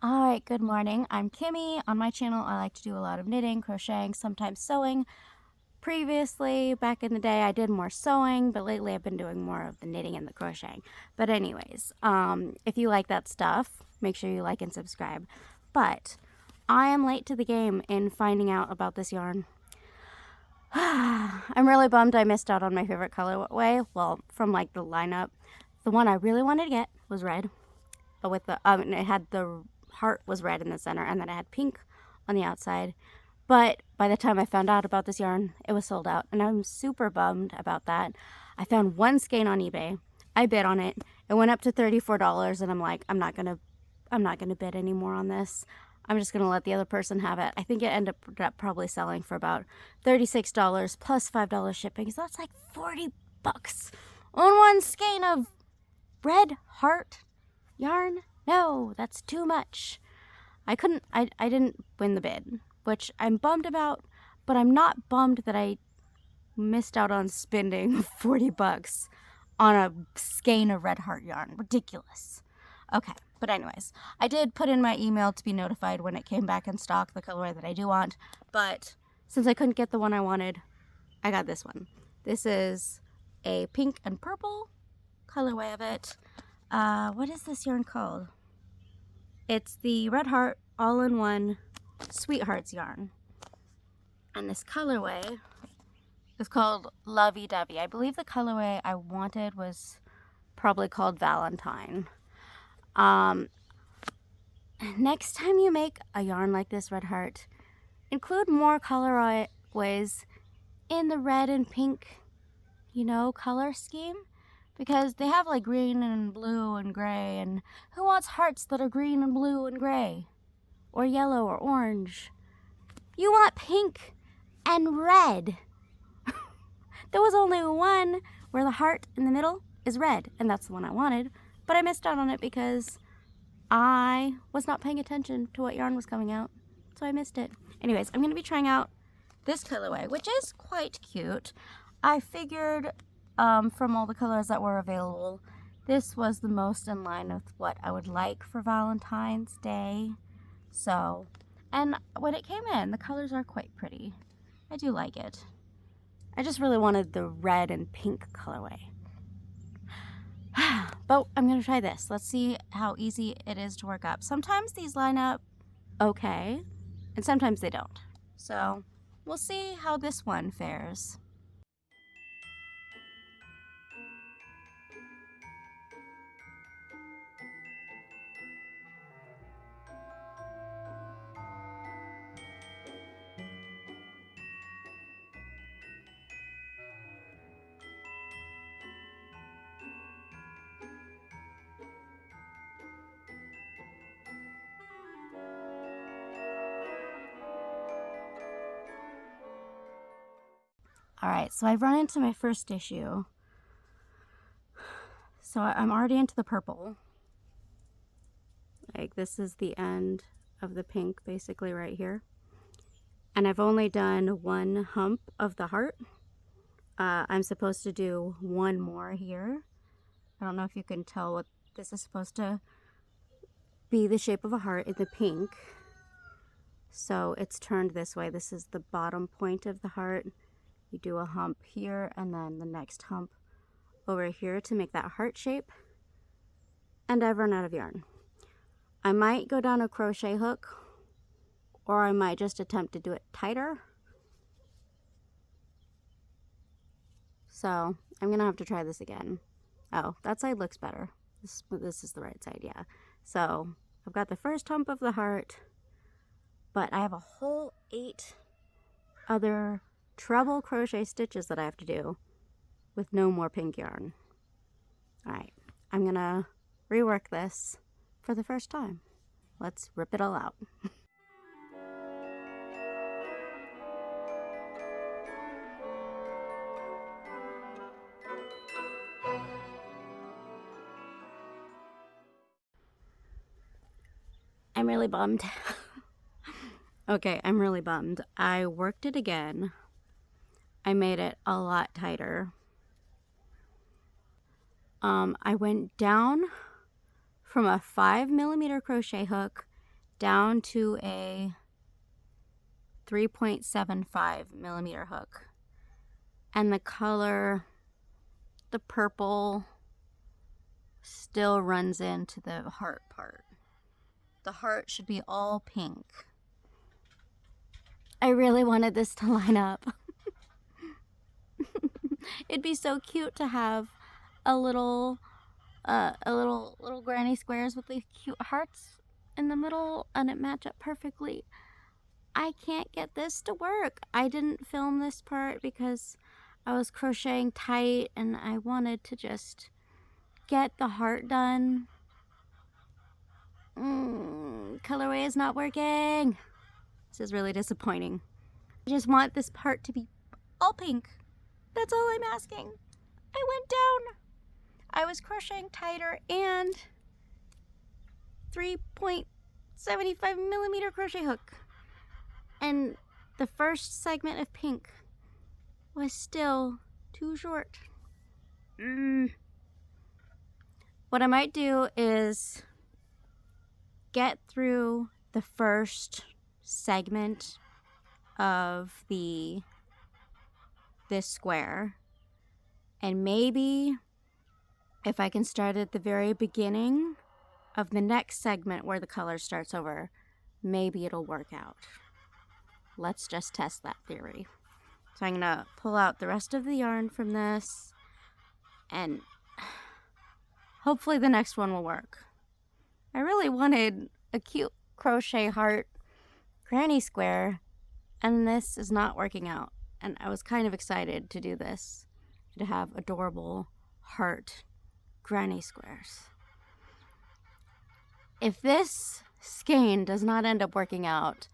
Alright, good morning. I'm Kimmy. On my channel, I like to do a lot of knitting, crocheting, sometimes sewing. Previously, back in the day, I did more sewing, but lately I've been doing more of the knitting and the crocheting. But anyways, if you like that stuff, make sure you like and subscribe. But I am late to the game in finding out about this yarn. I'm really bummed I missed out on my favorite colorway. Well, from like the lineup. The one I really wanted to get was red. But with the it had the heart was red in the center, and then it had pink on the outside. But by the time I found out about this yarn, it was sold out, and I'm super bummed about that. I found one skein on eBay. I bid on it. It went up to $34, and I'm like, I'm not gonna bid anymore on this. I'm just gonna let the other person have it. I think it ended up probably selling for about $36 plus $5 shipping. So that's like 40 bucks on one skein of red heart yarn. No, that's too much. I didn't win the bid, which I'm bummed about, but I'm not bummed that I missed out on spending 40 bucks on a skein of red heart yarn. Ridiculous. Okay, but anyways, I did put in my email to be notified when it came back in stock, the colorway that I do want, but since I couldn't get the one I wanted, I got this one. This is a pink and purple colorway of it. What is this yarn called? It's the Red Heart All-in-One Sweethearts yarn. And this colorway is called Lovey Dovey. I believe the colorway I wanted was probably called Valentine. Next time you make a yarn like this, Red Heart, include more colorways in the red and pink, color scheme. Because they have like green and blue and gray, and who wants hearts that are green and blue and gray? Or yellow or orange? You want pink and red. There was only one where the heart in the middle is red, and that's the one I wanted, but I missed out on it because I was not paying attention to what yarn was coming out, so I missed it. Anyways, I'm going to be trying out this colorway, which is quite cute. I figured from all the colors that were available, this was the most in line with what I would like for Valentine's Day. So, and when it came in, the colors are quite pretty. I do like it. I just really wanted the red and pink colorway. But I'm going to try this. Let's see how easy it is to work up. Sometimes these line up okay, and sometimes they don't. So, we'll see how this one fares. Alright, so I've run into my first issue. So I'm already into the purple. Like, this is the end of the pink, basically right here. And I've only done one hump of the heart. I'm supposed to do one more here. I don't know if you can tell what this is supposed to be, the shape of a heart in the pink. So it's turned this way. This is the bottom point of the heart. You do a hump here and then the next hump over here to make that heart shape. And I've run out of yarn. I might go down a crochet hook, or I might just attempt to do it tighter. So I'm gonna have to try this again. Oh, that side looks better. This is the right side, yeah. So I've got the first hump of the heart, but I have a whole 8 other treble crochet stitches that I have to do with no more pink yarn. All right, I'm gonna rework this for the first time. Let's rip it all out. I'm really bummed. Okay, I'm really bummed. I worked it again. I made it a lot tighter. I went down from a 5mm crochet hook down to a 3.75 millimeter hook. And the color, the purple, still runs into the heart part. The heart should be all pink. I really wanted this to line up. It'd be so cute to have a little granny squares with these cute hearts in the middle, and it match up perfectly. I can't get this to work. I didn't film this part because I was crocheting tight and I wanted to just get the heart done. Colorway is not working. This is really disappointing. I just want this part to be all pink. That's all I'm asking. I went down. I was crocheting tighter and 3.75 millimeter crochet hook. And the first segment of pink was still too short. What I might do is get through the first segment of this square, and maybe if I can start at the very beginning of the next segment where the color starts over, maybe it'll work out. Let's just test that theory. So I'm gonna pull out the rest of the yarn from this, and hopefully the next one will work. I really wanted a cute crochet heart granny square, and this is not working out. And I was kind of excited to do this, to have adorable heart granny squares. If this skein does not end up working out,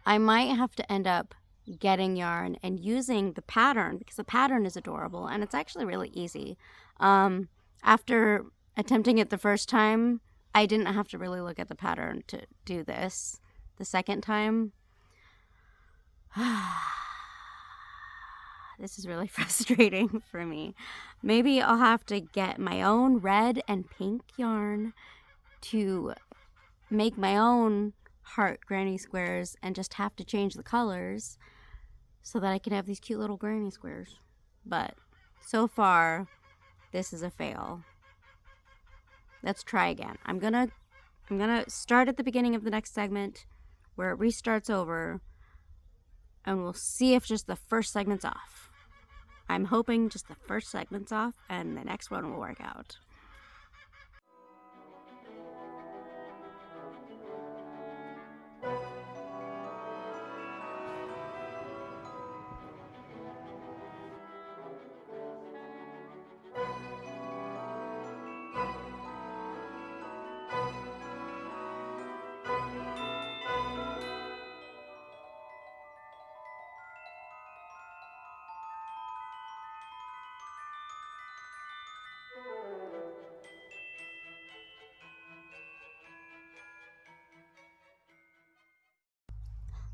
I might have to end up getting yarn and using the pattern, because the pattern is adorable and it's actually really easy. After attempting it the first time, I didn't have to really look at the pattern to do this. The second time, this is really frustrating for me. Maybe I'll have to get my own red and pink yarn to make my own heart granny squares and just have to change the colors so that I can have these cute little granny squares. But so far, this is a fail. Let's try again. I'm gonna start at the beginning of the next segment where it restarts over, and we'll see if just the first segment's off. I'm hoping just the first segment's off and the next one will work out.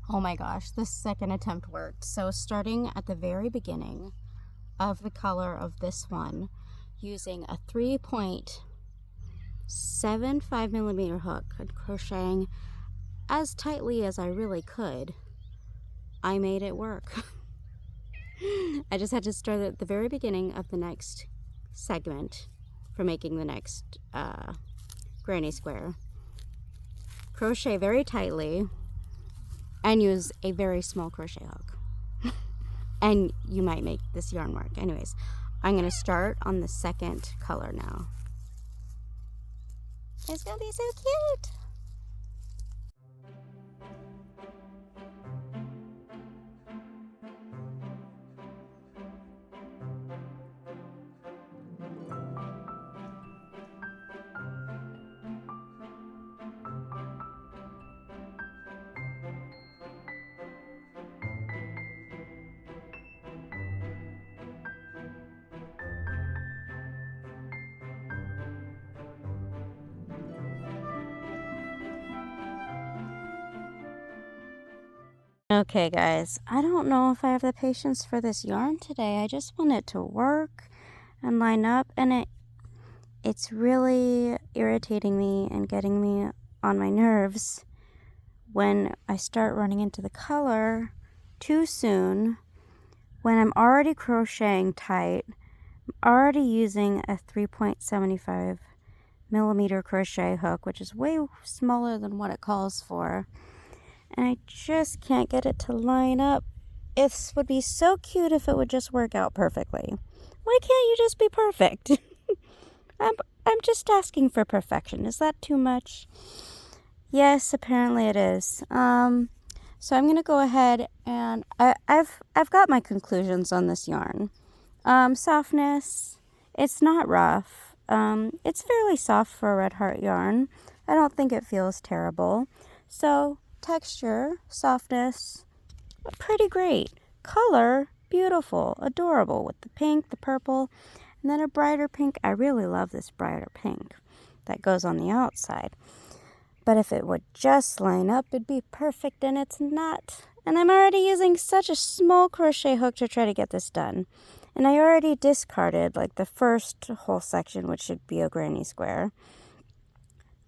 Oh my gosh, the second attempt worked. So starting at the very beginning of the color of this one, using a 3.75 millimeter hook and crocheting as tightly as I really could, I made it work. I just had to start at the very beginning of the next segment for making the next granny square. Crochet very tightly and use a very small crochet hook. And you might make this yarn work. Anyways, I'm gonna start on the second color now. It's gonna be so cute. Okay guys, I don't know if I have the patience for this yarn today. I just want it to work and line up, and it's really irritating me and getting me on my nerves when I start running into the color too soon, when I'm already crocheting tight, I'm already using a 3.75 millimeter crochet hook, which is way smaller than what it calls for, and I just can't get it to line up. It would be so cute if it would just work out perfectly. Why can't you just be perfect? I'm just asking for perfection. Is that too much? Yes, apparently it is. So I'm gonna go ahead and I've got my conclusions on this yarn. Softness, it's not rough. It's fairly soft for a Red Heart yarn. I don't think it feels terrible. So texture, softness, pretty great. Color, beautiful, adorable with the pink, the purple, and then a brighter pink. I really love this brighter pink that goes on the outside. But if it would just line up, it'd be perfect, and it's not. And I'm already using such a small crochet hook to try to get this done. And I already discarded like the first whole section, which should be a granny square.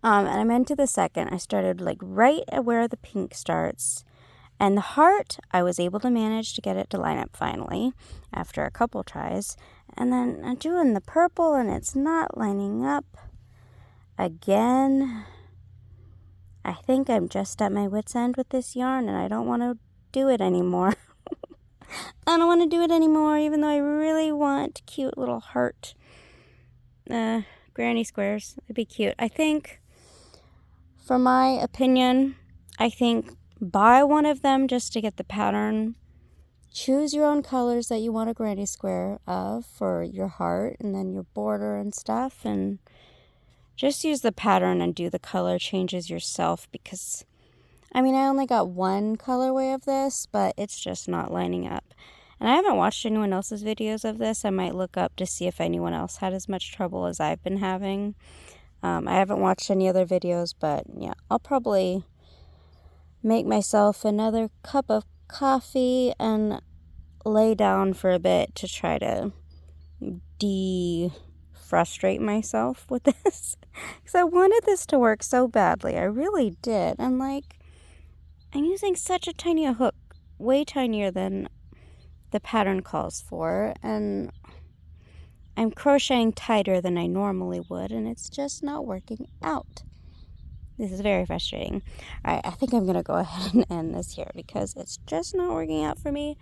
And I'm into the second. I started like right at where the pink starts. And the heart, I was able to manage to get it to line up finally after a couple tries. And then I'm doing the purple and it's not lining up again. I think I'm just at my wit's end with this yarn and I don't want to do it anymore. I don't want to do it anymore, even though I really want cute little heart granny squares. It'd be cute. I think, for my opinion, I think buy one of them just to get the pattern. Choose your own colors that you want a granny square of for your heart and then your border and stuff, and just use the pattern and do the color changes yourself, because I mean, I only got one colorway of this, but it's just not lining up. And I haven't watched anyone else's videos of this. I might look up to see if anyone else had as much trouble as I've been having. I haven't watched any other videos, but yeah, I'll probably make myself another cup of coffee and lay down for a bit to try to frustrate myself with this, because I wanted this to work so badly. I really did. And like, I'm using such a tiny hook, way tinier than the pattern calls for, and I'm crocheting tighter than I normally would, and it's just not working out. This is very frustrating. All right, I think I'm gonna go ahead and end this here because it's just not working out for me.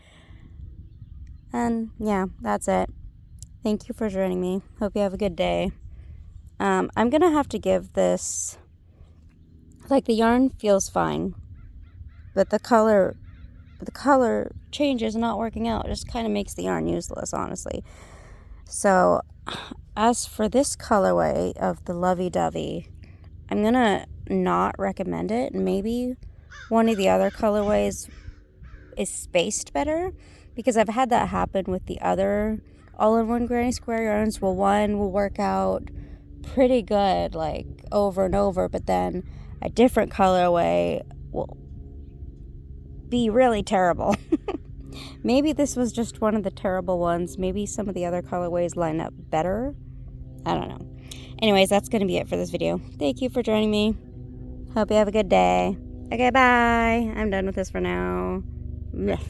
And yeah, that's it. Thank you for joining me. Hope you have a good day. I'm gonna have to give this, like, the yarn feels fine, but the color change is not working out. It just kind of makes the yarn useless, honestly. So as for this colorway of the Lovey Dovey, I'm gonna not recommend it. Maybe one of the other colorways is spaced better, because I've had that happen with the other all-in-one granny square yarns. Well, one will work out pretty good, like over and over, but then a different colorway will be really terrible. Maybe this was just one of the terrible ones. Maybe some of the other colorways line up better. I don't know. Anyways, that's going to be it for this video. Thank you for joining me. Hope you have a good day. Okay, bye. I'm done with this for now. Blech.